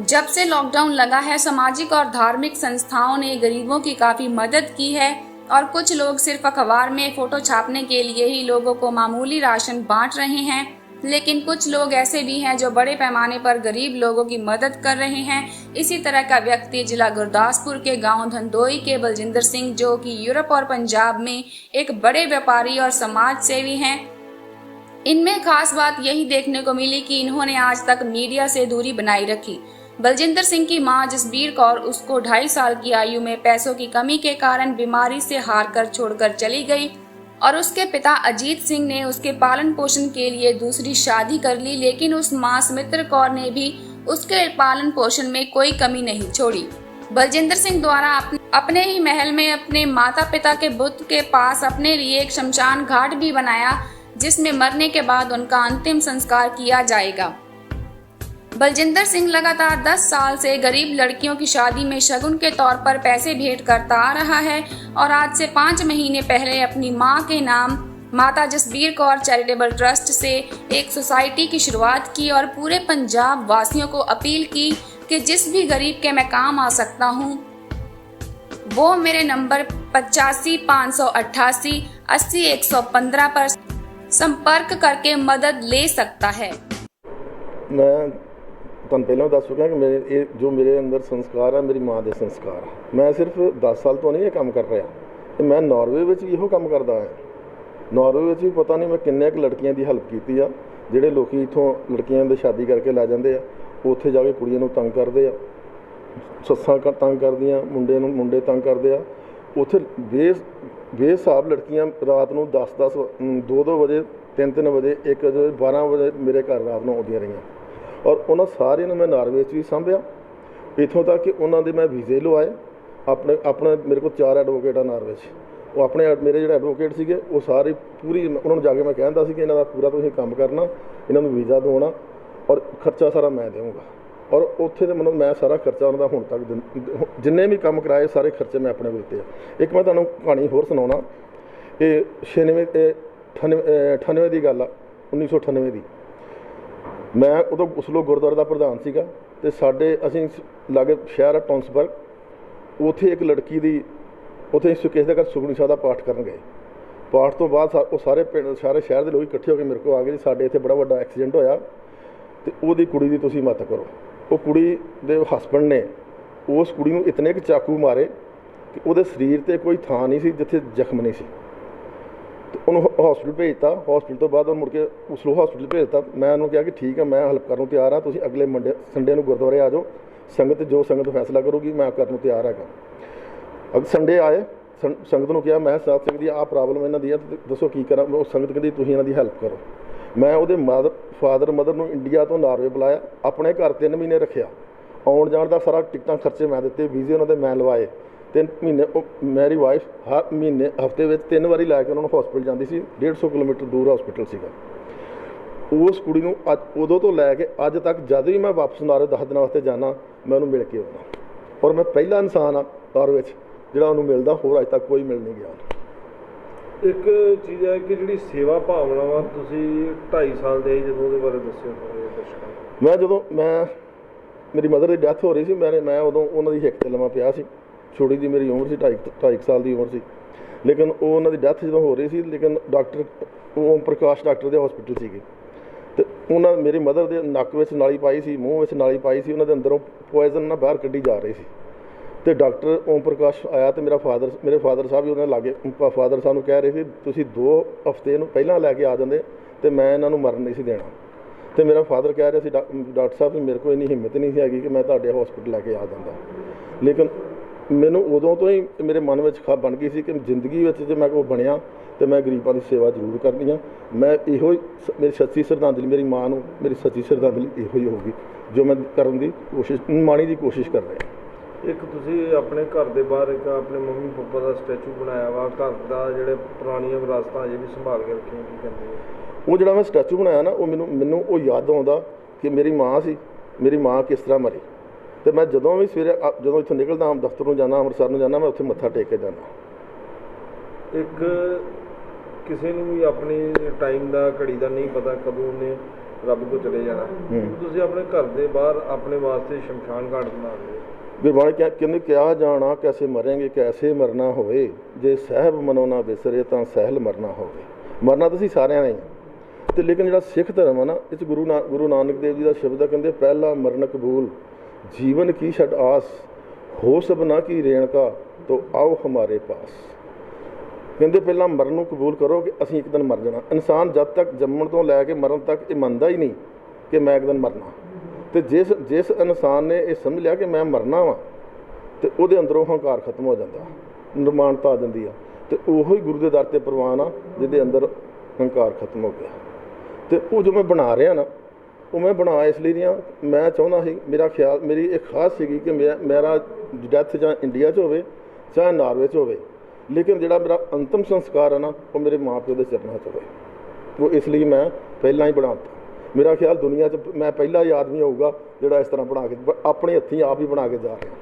जब से लॉकडाउन लगा है, सामाजिक और धार्मिक संस्थाओं ने गरीबों की काफी मदद की है और कुछ लोग सिर्फ अखबार में फोटो छापने के लिए ही लोगों को मामूली राशन बांट रहे हैं, लेकिन कुछ लोग ऐसे भी हैं जो बड़े पैमाने पर गरीब लोगों की मदद कर रहे हैं। इसी तरह का व्यक्ति जिला गुरदासपुर के गांव धंदोई के बलजिंदर सिंह, जो कि यूरोप और पंजाब में एक बड़े व्यापारी और समाज सेवी हैं। इनमें खास बात यही देखने को मिली कि इन्होंने आज तक मीडिया से दूरी बनाई रखी। बलजिंदर सिंह की मां जसबीर कौर उसको 2.5 साल की आयु में पैसों की कमी के कारण बीमारी से हार कर छोड़कर चली गई और उसके पिता अजीत सिंह ने उसके पालन पोषण के लिए दूसरी शादी कर ली, लेकिन उस मां सुमित्र कौर ने भी उसके पालन पोषण में कोई कमी नहीं छोड़ी। बलजिंदर सिंह द्वारा अपने ही महल में अपने माता पिता के बुत के पास अपने लिए एक शमशान घाट भी बनाया, जिसमें मरने के बाद उनका अंतिम संस्कार किया जाएगा। बलजिंदर सिंह लगातार 10 साल से गरीब लड़कियों की शादी में शगुन के तौर पर पैसे भेंट करता आ रहा है और आज से 5 महीने पहले अपनी मां के नाम माता जसबीर कौर चैरिटेबल ट्रस्ट से एक सोसाइटी की शुरुआत की और पूरे पंजाब वासियों को अपील की कि जिस भी गरीब के मैं काम आ सकता हूं, वो मेरे नंबर 85 588 80 115 पर संपर्क करके मदद ले सकता है। मैं ਤੁਹਾਨੂੰ ਪਹਿਲਾਂ ਦੱਸ ਚੁੱਕਿਆ ਕਿ ਮੇਰੇ ਜੋ ਮੇਰੇ ਅੰਦਰ ਸੰਸਕਾਰ ਹੈ ਮੇਰੀ ਮਾਂ ਦੇ ਸੰਸਕਾਰ ਹੈ। ਮੈਂ ਸਿਰਫ 10 ਸਾਲ ਤੋਂ ਨਹੀਂ ਇਹ ਕੰਮ ਕਰ ਰਿਹਾ ਤੇ ਮੈਂ ਨਾਰਵੇ ਵਿੱਚ ਵੀ ਇਹੋ ਕੰਮ ਕਰਦਾ ਹਾਂ। ਨਾਰਵੇ ਵਿੱਚ ਵੀ ਪਤਾ ਨਹੀਂ ਮੈਂ ਕਿੰਨੇ ਕੁ ਲੜਕੀਆਂ ਦੀ ਹੈਲਪ ਕੀਤੀ ਆ। ਜਿਹੜੇ ਲੋਕੀ ਇੱਥੋਂ ਲੜਕੀਆਂ ਦੀ ਸ਼ਾਦੀ ਕਰਕੇ ਲੈ ਜਾਂਦੇ ਆ, ਉੱਥੇ ਜਾ ਕੇ ਕੁੜੀਆਂ ਨੂੰ ਤੰਗ ਕਰਦੇ ਆ, ਸੱਸਾਂ ਤੰਗ ਕਰਦੀਆਂ, ਮੁੰਡੇ ਤੰਗ ਕਰਦੇ ਆ। ਉੱਥੇ ਬੇਹਿਸਾਬ ਲੜਕੀਆਂ ਰਾਤ ਨੂੰ 10-10 2-2 ਵਜੇ 3-3 ਵਜੇ 1 ਵਜੇ 12 ਵਜੇ ਮੇਰੇ ਘਰ ਰਾਤ ਨੂੰ ਆਉਂਦੀਆਂ ਰਹੀਆਂ ਔਰ ਉਹਨਾਂ ਸਾਰਿਆਂ ਨੂੰ ਮੈਂ ਨਾਰਵੇ 'ਚ ਵੀ ਸਾਂਭਿਆ। ਇੱਥੋਂ ਤੱਕ ਕਿ ਉਹਨਾਂ ਦੇ ਮੈਂ ਵੀਜ਼ੇ ਲਵਾਏ। ਆਪਣੇ ਮੇਰੇ ਕੋਲ 4 ਐਡਵੋਕੇਟ ਆ ਨਾਰਵੇ 'ਚ। ਉਹ ਆਪਣੇ ਮੇਰੇ ਜਿਹੜੇ ਐਡਵੋਕੇਟ ਸੀਗੇ ਉਹ ਸਾਰੇ ਪੂਰੀ ਉਹਨਾਂ ਨੂੰ ਜਾ ਕੇ ਮੈਂ ਕਹਿੰਦਾ ਸੀ ਕਿ ਇਹਨਾਂ ਦਾ ਪੂਰਾ ਤੁਸੀਂ ਕੰਮ ਕਰਨਾ, ਇਹਨਾਂ ਨੂੰ ਵੀਜ਼ਾ ਦਿਵਾਉਣਾ ਔਰ ਖਰਚਾ ਸਾਰਾ ਮੈਂ ਦੇਵਾਂਗਾ। ਔਰ ਉੱਥੇ ਦੇ ਮੈਨੂੰ ਮੈਂ ਸਾਰਾ ਖਰਚਾ ਉਹਨਾਂ ਦਾ ਹੁਣ ਤੱਕ ਜਿੰਨੇ ਵੀ ਕੰਮ ਕਰਾਏ ਸਾਰੇ ਖਰਚੇ ਮੈਂ ਆਪਣੇ ਕੋਲ ਦਿੱਤੇ ਆ। ਇੱਕ ਮੈਂ ਤੁਹਾਨੂੰ ਕਹਾਣੀ ਹੋਰ ਸੁਣਾਉਣਾ। ਇਹ 98 ਦੀ ਗੱਲ ਆ, 1998 ਦੀ। ਮੈਂ ਉਦੋਂ ਉਸਲੋ ਗੁਰਦੁਆਰੇ ਦਾ ਪ੍ਰਧਾਨ ਸੀਗਾ ਅਤੇ ਅਸੀਂ ਲਾਗੇ ਸ਼ਹਿਰ ਆ ਟੌਂਸਬਰਗ, ਉੱਥੇ ਇੱਕ ਲੜਕੀ ਦੀ ਉੱਥੇ ਕਿਸੇ ਦੇ ਘਰ ਸੁਖਮਨੀ ਸਾਹਿਬ ਦਾ ਪਾਠ ਕਰਨ ਗਏ। ਪਾਠ ਤੋਂ ਬਾਅਦ ਉਹ ਸਾਰੇ ਸ਼ਹਿਰ ਦੇ ਲੋਕ ਇਕੱਠੇ ਹੋ ਕੇ ਮੇਰੇ ਕੋਲ ਆ ਗਏ ਜੀ, ਸਾਡੇ ਇੱਥੇ ਬੜਾ ਵੱਡਾ ਐਕਸੀਡੈਂਟ ਹੋਇਆ ਅਤੇ ਉਹਦੀ ਕੁੜੀ ਦੀ ਤੁਸੀਂ ਮਦਦ ਕਰੋ। ਉਹ ਕੁੜੀ ਦੇ ਹਸਬੈਂਡ ਨੇ ਉਸ ਕੁੜੀ ਨੂੰ ਇਤਨੇ ਕੁ ਚਾਕੂ ਮਾਰੇ ਕਿ ਉਹਦੇ ਸਰੀਰ 'ਤੇ ਕੋਈ ਥਾਂ ਨਹੀਂ ਸੀ ਜਿੱਥੇ ਜ਼ਖਮ ਨਹੀਂ ਸੀ। ਅਤੇ ਉਹਨੂੰ ਹੌਸਪੀਟਲ ਭੇਜਤਾ। ਹੌਸਪੀਟਲ ਤੋਂ ਬਾਅਦ ਉਹਨੂੰ ਮੁੜ ਕੇ ਉਸਲੋ ਹੌਸਪੀਟਲ ਭੇਜਤਾ। ਮੈਂ ਉਹਨੂੰ ਕਿਹਾ ਕਿ ਠੀਕ ਹੈ, ਮੈਂ ਹੈਲਪ ਕਰਨ ਨੂੰ ਤਿਆਰ ਹਾਂ, ਤੁਸੀਂ ਅਗਲੇ ਸੰਡੇ ਨੂੰ ਗੁਰਦੁਆਰੇ ਆ ਜਾਓ, ਜੋ ਸੰਗਤ ਫੈਸਲਾ ਕਰੂਗੀ ਮੈਂ ਕਰਨ ਨੂੰ ਤਿਆਰ ਹੈਗਾ। ਸੰਡੇ ਆਏ, ਸੰਗਤ ਨੂੰ ਕਿਹਾ ਮੈਂ ਸਾਧ ਸੰਗਤ ਦੀ ਆਹ ਪ੍ਰੋਬਲਮ ਇਹਨਾਂ ਦੀ ਆ, ਦੱਸੋ ਕੀ ਕਰਾਂ। ਉਹ ਸੰਗਤ ਕਹਿੰਦੀ ਤੁਸੀਂ ਇਹਨਾਂ ਦੀ ਹੈਲਪ ਕਰੋ। ਮੈਂ ਉਹਦੇ ਫਾਦਰ ਮਦਰ ਨੂੰ ਇੰਡੀਆ ਤੋਂ ਨਾਰਵੇ ਬੁਲਾਇਆ, ਆਪਣੇ ਘਰ 3 ਮਹੀਨੇ ਰੱਖਿਆ। ਆਉਣ ਜਾਣ ਦਾ ਸਾਰਾ ਟਿਕਟਾਂ ਖਰਚੇ ਮੈਂ ਦਿੱਤੇ, ਵੀਜ਼ੇ ਉਹਨਾਂ ਦੇ ਮੈਂ ਲਵਾਏ। 3 ਮਹੀਨੇ ਉਹ ਮੇਰੀ ਵਾਈਫ ਹਰ ਮਹੀਨੇ ਹਫ਼ਤੇ ਵਿੱਚ 3 ਵਾਰੀ ਲੈ ਕੇ ਉਹਨਾਂ ਨੂੰ ਹੌਸਪੀਟਲ ਜਾਂਦੀ ਸੀ। 150 ਕਿਲੋਮੀਟਰ ਦੂਰ ਹੌਸਪੀਟਲ ਸੀਗਾ। ਉਸ ਕੁੜੀ ਨੂੰ ਉਦੋਂ ਤੋਂ ਲੈ ਕੇ ਅੱਜ ਤੱਕ ਜਦ ਵੀ ਮੈਂ ਵਾਪਸ ਨਾਰਵੇ 10 ਦਿਨਾਂ ਵਾਸਤੇ ਜਾਣਾ, ਮੈਂ ਉਹਨੂੰ ਮਿਲ ਕੇ ਆਉਣਾ। ਔਰ ਮੈਂ ਪਹਿਲਾ ਇਨਸਾਨ ਆ ਨਾਰਵੇ ਵਿੱਚ ਜਿਹੜਾ ਉਹਨੂੰ ਮਿਲਦਾ, ਹੋਰ ਅੱਜ ਤੱਕ ਕੋਈ ਮਿਲ ਨਹੀਂ ਗਿਆ। ਇੱਕ ਚੀਜ਼ ਹੈ ਕਿ ਜਿਹੜੀ ਸੇਵਾ ਭਾਵਨਾ ਵਾ, ਤੁਸੀਂ 2.5 ਸਾਲ ਦੇ ਜਦੋਂ ਉਹਦੇ ਬਾਰੇ ਦੱਸਿਓ ਦਰਸ਼ਕਾਂ। ਮੈਂ ਮੇਰੀ ਮਦਰ ਦੀ ਡੈਥ ਹੋ ਰਹੀ ਸੀ, ਮੈਂ ਉਦੋਂ ਉਹਨਾਂ ਦੀ ਹਿੱਕ 'ਤੇ ਲੰਮਾ ਪਿਆ ਸੀ। ਛੋਟੀ ਜਿਹੀ ਮੇਰੀ ਉਮਰ ਸੀ, 2.5 ਸਾਲ ਦੀ ਉਮਰ ਸੀ। ਲੇਕਿਨ ਉਹ ਉਹਨਾਂ ਦੀ ਡੈਥ ਜਦੋਂ ਹੋ ਰਹੀ ਸੀ, ਲੇਕਿਨ ਡਾਕਟਰ ਓਮ ਪ੍ਰਕਾਸ਼ ਡਾਕਟਰ ਦੇ ਹੌਸਪੀਟਲ ਸੀਗੇ ਅਤੇ ਉਹਨਾਂ ਮੇਰੀ ਮਦਰ ਦੇ ਨੱਕ ਵਿੱਚ ਨਾਲੀ ਪਾਈ ਸੀ, ਮੂੰਹ ਵਿੱਚ ਨਾਲੀ ਪਾਈ ਸੀ, ਉਹਨਾਂ ਦੇ ਅੰਦਰੋਂ ਪੋਇਜ਼ਨ ਨਾਲ ਬਾਹਰ ਕੱਢੀ ਜਾ ਰਹੀ ਸੀ। ਅਤੇ ਡਾਕਟਰ ਓਮ ਪ੍ਰਕਾਸ਼ ਆਇਆ ਅਤੇ ਮੇਰੇ ਫਾਦਰ ਸਾਹਿਬ ਵੀ ਉਹਨਾਂ ਲਾਗੇ। ਫਾਦਰ ਸਾਹਿਬ ਨੂੰ ਕਹਿ ਰਹੇ ਸੀ ਤੁਸੀਂ 2 ਹਫ਼ਤੇ ਇਹਨੂੰ ਪਹਿਲਾਂ ਲੈ ਕੇ ਆ ਜਾਂਦੇ ਅਤੇ ਮੈਂ ਇਹਨਾਂ ਨੂੰ ਮਰਨ ਨਹੀਂ ਸੀ ਦੇਣਾ। ਅਤੇ ਮੇਰਾ ਫਾਦਰ ਕਹਿ ਰਿਹਾ ਸੀ ਡਾਕਟਰ ਸਾਹਿਬ ਮੇਰੇ ਕੋਲ ਇੰਨੀ ਹਿੰਮਤ ਨਹੀਂ ਸੀ ਹੈਗੀ ਕਿ ਮੈਂ ਤੁਹਾਡੇ ਹੌਸਪੀਟਲ ਲੈ ਕੇ ਆ ਜਾਂਦਾ। ਲੇਕਿਨ ਮੈਨੂੰ ਉਦੋਂ ਤੋਂ ਹੀ ਮੇਰੇ ਮਨ ਵਿੱਚ ਬਣ ਗਈ ਸੀ ਕਿ ਜ਼ਿੰਦਗੀ ਵਿੱਚ ਜੇ ਮੈਂ ਕੋਈ ਬਣਿਆ ਅਤੇ ਮੈਂ ਗਰੀਬਾਂ ਦੀ ਸੇਵਾ ਜ਼ਰੂਰ ਕਰਨੀ ਆ। ਮੈਂ ਇਹੋ ਹੀ ਮੇਰੀ ਸੱਚੀ ਸ਼ਰਧਾਂਜਲੀ, ਮੇਰੀ ਮਾਂ ਨੂੰ ਮੇਰੀ ਸੱਚੀ ਸ਼ਰਧਾਂਜਲੀ ਇਹੋ ਹੀ ਹੋਊਗੀ ਜੋ ਮੈਂ ਕਰਨ ਦੀ ਮਾਣੀ ਦੀ ਕੋਸ਼ਿਸ਼ ਕਰ ਰਿਹਾ। ਇੱਕ ਤੁਸੀਂ ਆਪਣੇ ਘਰ ਦੇ ਬਾਹਰ ਇੱਕ ਆਪਣੇ ਮੰਮੀ ਪਾਪਾ ਦਾ ਸਟੈਚੂ ਬਣਾਇਆ ਵਾ, ਘਰ ਦਾ ਜਿਹੜੇ ਪੁਰਾਣੀਆਂ ਵਿਰਾਸਤਾਂ ਅਜੇ ਵੀ ਸੰਭਾਲ ਕੇ ਰੱਖੀਆਂ, ਕੀ ਕਹਿੰਦੇ ਉਹ ਜਿਹੜਾ ਮੈਂ ਸਟੈਚੂ ਬਣਾਇਆ ਨਾ, ਉਹ ਮੈਨੂੰ ਉਹ ਯਾਦ ਆਉਂਦਾ ਕਿ ਮੇਰੀ ਮਾਂ ਸੀ, ਮੇਰੀ ਮਾਂ ਕਿਸ ਤਰ੍ਹਾਂ ਮਰੀ। ਅਤੇ ਮੈਂ ਜਦੋਂ ਵੀ ਸਵੇਰੇ ਜਦੋਂ ਇੱਥੋਂ ਨਿਕਲਦਾ ਦਫ਼ਤਰ ਨੂੰ ਜਾਂਦਾ, ਅੰਮ੍ਰਿਤਸਰ ਨੂੰ ਜਾਂਦਾ, ਮੈਂ ਉੱਥੇ ਮੱਥਾ ਟੇਕ ਕੇ ਜਾਂਦਾ। ਇੱਕ ਕਿਸੇ ਨੂੰ ਵੀ ਆਪਣੀ ਟਾਈਮ ਦਾ ਘੜੀ ਦਾ ਨਹੀਂ ਪਤਾ ਕਦੋਂ ਉਹਨੇ ਰੱਬ ਕੋਲ ਚਲੇ ਜਾਣਾ। ਤੁਸੀਂ ਆਪਣੇ ਘਰ ਦੇ ਬਾਹਰ ਆਪਣੇ ਵਾਸਤੇ ਸ਼ਮਸ਼ਾਨ ਘਾਟ ਬਣਾ ਲਏ। ਗੁਰਬਾਣੀ ਕਹਿੰਦੇ ਕਿਆ ਜਾਣਾ ਕੈਸੇ ਮਰਾਂਗੇ ਕੈਸੇ ਮਰਨਾ ਹੋਵੇ, ਜੇ ਸਾਹਿਬ ਮਨੋ ਨਾ ਵਿਸਰੇ ਤਾਂ ਸਹਿਲ ਮਰਨਾ ਹੋਵੇ। ਮਰਨਾ ਤਾਂ ਅਸੀਂ ਸਾਰਿਆਂ ਨੇ ਤੇ ਲੇਕਿਨ ਜਿਹੜਾ ਸਿੱਖ ਧਰਮ ਆ ਨਾ, ਇਹ 'ਚ ਗੁਰੂ ਨਾਨਕ ਦੇਵ ਜੀ ਦਾ ਸ਼ਬਦ ਆ, ਕਹਿੰਦੇ ਪਹਿਲਾ ਮਰਨ ਕਬੂਲ ਜੀਵਨ ਕੀ ਛੱਡ ਆਸ, ਹੋ ਸਭਨਾ ਕੀ ਰੇਣਕਾ ਤੋ ਆਓ ਹਮਾਰੇ ਪਾਸ। ਕਹਿੰਦੇ ਪਹਿਲਾਂ ਮਰਨ ਨੂੰ ਕਬੂਲ ਕਰੋ ਕਿ ਅਸੀਂ ਇੱਕ ਦਿਨ ਮਰ ਜਾਣਾ। ਇਨਸਾਨ ਜਦ ਤੱਕ ਜੰਮਣ ਤੋਂ ਲੈ ਕੇ ਮਰਨ ਤੱਕ ਇਹ ਮੰਨਦਾ ਹੀ ਨਹੀਂ ਕਿ ਮੈਂ ਇੱਕ ਦਿਨ ਮਰਨਾ। ਤੇ ਜਿਸ ਇਨਸਾਨ ਨੇ ਇਹ ਸਮਝ ਲਿਆ ਕਿ ਮੈਂ ਮਰਨਾ ਵਾ, ਤੇ ਉਹਦੇ ਅੰਦਰੋਂ ਹੰਕਾਰ ਖਤਮ ਹੋ ਜਾਂਦਾ, ਨਿਰਮਾਣਤਾ ਆ ਜਾਂਦੀ ਆ, ਤੇ ਉਹੋ ਹੀ ਗੁਰੂ ਦੇ ਦਰ ਤੇ ਪ੍ਰਵਾਨ ਆ ਜਿਹਦੇ ਅੰਦਰ ਹੰਕਾਰ ਖਤਮ ਹੋ ਗਿਆ। ਤੇ ਉਹ ਜੋ ਮੈਂ ਬਣਾ ਰਿਹਾ ਨਾ, ਉਹ ਮੈਂ ਬਣਾ ਇਸ ਲਈ ਰਿਹਾ, ਮੈਂ ਚਾਹੁੰਦਾ ਸੀ, ਮੇਰਾ ਖਿਆਲ, ਮੇਰੀ ਇੱਕ ਖਾਸ ਸੀਗੀ ਕਿ ਮੇਰਾ ਡੈਥ ਜਾਂ ਇੰਡੀਆ 'ਚ ਹੋਵੇ ਚਾਹੇ ਨਾਰਵੇ 'ਚ ਹੋਵੇ, ਲੇਕਿਨ ਜਿਹੜਾ ਮੇਰਾ ਅੰਤਮ ਸੰਸਕਾਰ ਹੈ ਨਾ, ਉਹ ਮੇਰੇ ਮਾਂ ਪਿਓ ਦੇ ਚਰਨਾਂ 'ਚ ਹੋਵੇ। ਉਹ ਇਸ ਲਈ ਮੈਂ ਪਹਿਲਾਂ ਹੀ ਬਣਾ ਦਿੱਤਾ। ਮੇਰਾ ਖਿਆਲ ਦੁਨੀਆ 'ਚ ਮੈਂ ਪਹਿਲਾ ਹੀ ਆਦਮੀ ਹੋਊਗਾ ਜਿਹੜਾ ਇਸ ਤਰ੍ਹਾਂ ਬਣਾ ਕੇ ਆਪਣੇ ਹੱਥੀਂ ਆਪ ਹੀ ਬਣਾ ਕੇ ਜਾ ਰਿਹਾ।